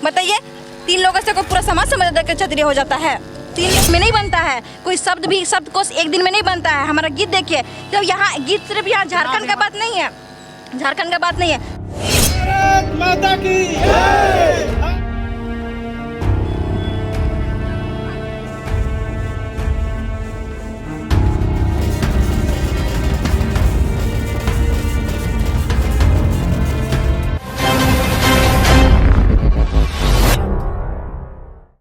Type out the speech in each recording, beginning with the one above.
बताइए, 3 लोगों से कोई पूरा समाज समझ के क्षत्रिय हो जाता है? 3 दिन में नहीं बनता है, कोई शब्द कोश एक दिन में नहीं बनता है। हमारा गीत देखिए, जब यहाँ गीत सिर्फ यहाँ झारखंड का बात नहीं है, झारखंड का बात नहीं है। भारत माता की जय।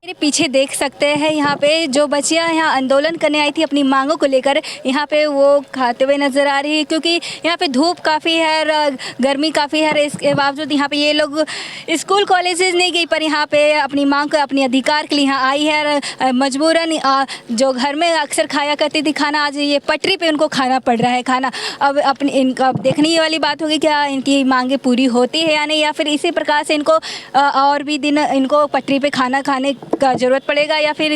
मेरे पीछे देख सकते हैं यहाँ पे जो बच्चियाँ यहाँ आंदोलन करने आई थी अपनी मांगों को लेकर, यहाँ पे वो खाते हुए नज़र आ रही है, क्योंकि यहाँ पे धूप काफ़ी है और गर्मी काफ़ी है। इसके बावजूद यहाँ पे ये लोग स्कूल कॉलेजेस नहीं गई, पर यहाँ पे अपनी मांग को, अपने अधिकार के लिए यहाँ आई है। मजबूरन जो घर में अक्सर खाया करती थी खाना, आज ये पटरी पर उनको खाना पड़ रहा है खाना। अब अपनी इनका देखने वाली बात होगी क्या इनकी मांगें पूरी होती है या नहीं, या फिर इसी प्रकार से इनको और भी दिन इनको पटरी पे खाना खाने का ज़रूरत पड़ेगा, या फिर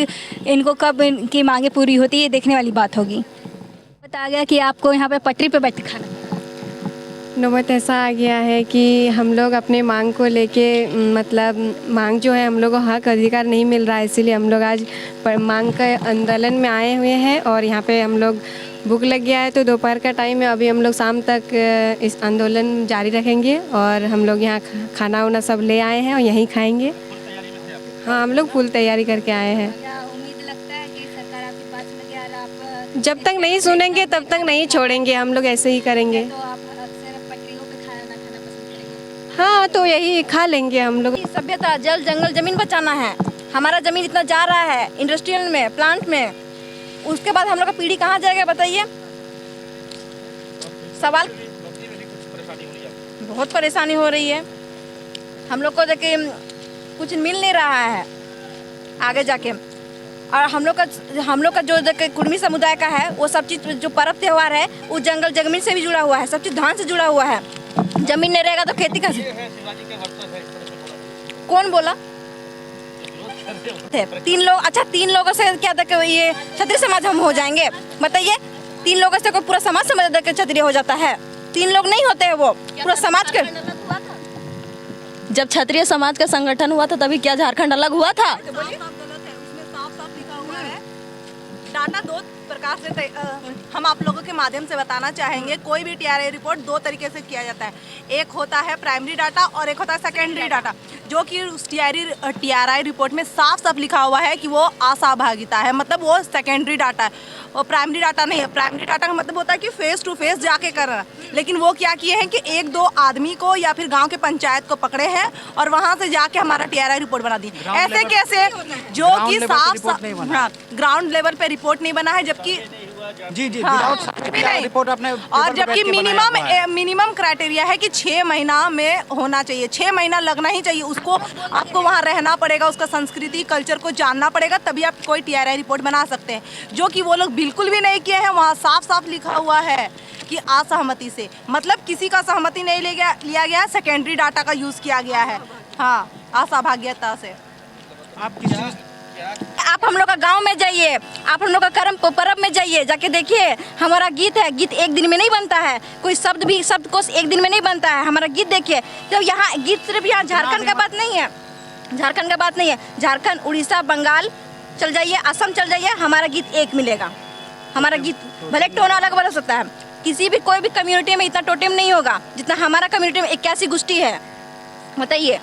इनको कब इनकी मांगे पूरी होती है देखने वाली बात होगी। बताया गया कि आपको यहाँ पे पटरी पे बैठ खाना नौबत ऐसा आ गया है कि हम लोग अपने मांग को लेके मतलब मांग जो है हम लोग को हक अधिकार नहीं मिल रहा है, इसीलिए हम लोग आज मांग के आंदोलन में आए हुए हैं। और यहाँ पे हम लोग भूख लग गया है तो दोपहर का टाइम है, अभी हम लोग शाम तक इस आंदोलन जारी रखेंगे और हम लोग यहाँ खाना वाना सब ले आए हैं और यहीं खाएंगे। हाँ, हम लोग फुल तैयारी करके आए हैं। उम्मीद लगता है कि सरकार आपकी बात सुन के आप जब तक नहीं सुनेंगे तब तक नहीं छोड़ेंगे, हम लोग ऐसे ही करेंगे। तो आप अक्सर पटरियों पे खाना खाना पसंद करेंगे? हाँ, तो यही खा लेंगे हम लोग। सभ्यता, जल जंगल जमीन बचाना है। हमारा जमीन इतना जा रहा है इंडस्ट्रियल में, प्लांट में, उसके बाद हम लोग का पीढ़ी कहाँ जाएगा बताइए? सवाल। बहुत परेशानी हो रही है हम लोग को, देखिए कुछ मिल नहीं रहा है आगे जाके। और हम लोग का जो कुर्मी समुदाय का है, वो सब चीज़ जो पर्व त्यौहार है वो जंगल जमीन से भी जुड़ा हुआ है, सब चीज़ धान से जुड़ा हुआ है। जमीन नहीं रहेगा तो खेती कैसे? कौन बोला? 3 लोग, अच्छा 3 लोगों से क्या देखो ये क्षत्रिय समाज हम हो जाएंगे? बताइए, 3 लोगों से कोई पूरा समाज समझ के क्षत्रिय हो जाता है? 3 लोग नहीं होते हैं, वो पूरा समाज के। जब क्षत्रिय समाज का संगठन हुआ था तभी क्या झारखंड अलग हुआ था? गलत है, उसमें साफ लिखा हुआ है। डाटा 2 प्रकार से हम आप लोगों के माध्यम से बताना चाहेंगे। कोई भी टीआरआई रिपोर्ट 2 तरीके से किया जाता है, एक होता है प्राइमरी डाटा और एक होता है सेकेंडरी डाटा, जो कि उस टीआरआई रिपोर्ट में साफ लिखा हुआ है कि वो असहभागिता है, मतलब वो सेकेंडरी डाटा है, वो प्राइमरी डाटा नहीं है। प्राइमरी डाटा का मतलब होता है कि फेस टू फेस जाके करना, लेकिन वो क्या किए हैं कि 1-2 आदमी को या फिर गांव के पंचायत को पकड़े हैं और वहां से जाके हमारा टीआरआई रिपोर्ट बना दी। ऐसे कैसे, जो कि साफ ग्राउंड लेवल पे रिपोर्ट नहीं बना है, जबकि जी हाँ, रिपोर्ट आपने और जबकि मिनिमम क्राइटेरिया है कि 6 महीना में होना चाहिए, 6 महीना लगना ही चाहिए उसको। आपको वहाँ रहना पड़ेगा, उसका संस्कृति कल्चर को जानना पड़ेगा, तभी आप कोई टीआरआई रिपोर्ट बना सकते हैं, जो कि वो लोग बिल्कुल भी नहीं किए हैं। वहाँ साफ लिखा हुआ है कि असहमति से, मतलब किसी का सहमति नहीं लिया गया, सेकेंडरी डाटा का यूज़ किया गया है। हाँ, असहभागिता से। आप हम लोग का गांव में जाइए, आप हम लोग का कर्म पर्व में जाइए, जाके देखिए हमारा गीत है। गीत एक दिन में नहीं बनता है, कोई शब्द कोश एक दिन में नहीं बनता है। हमारा गीत देखिए, जब यहाँ गीत सिर्फ यहाँ झारखंड का बात नहीं है, झारखंड का बात नहीं है, झारखंड, उड़ीसा, बंगाल चल जाइए, असम चल जाइए, हमारा गीत एक मिलेगा। हमारा गीत भले टोन अलग बदल सकता है, किसी भी कोई भी कम्युनिटी में इतना टोटेम नहीं होगा जितना हमारा कम्युनिटी में 81 गोष्ठी है। बताइए।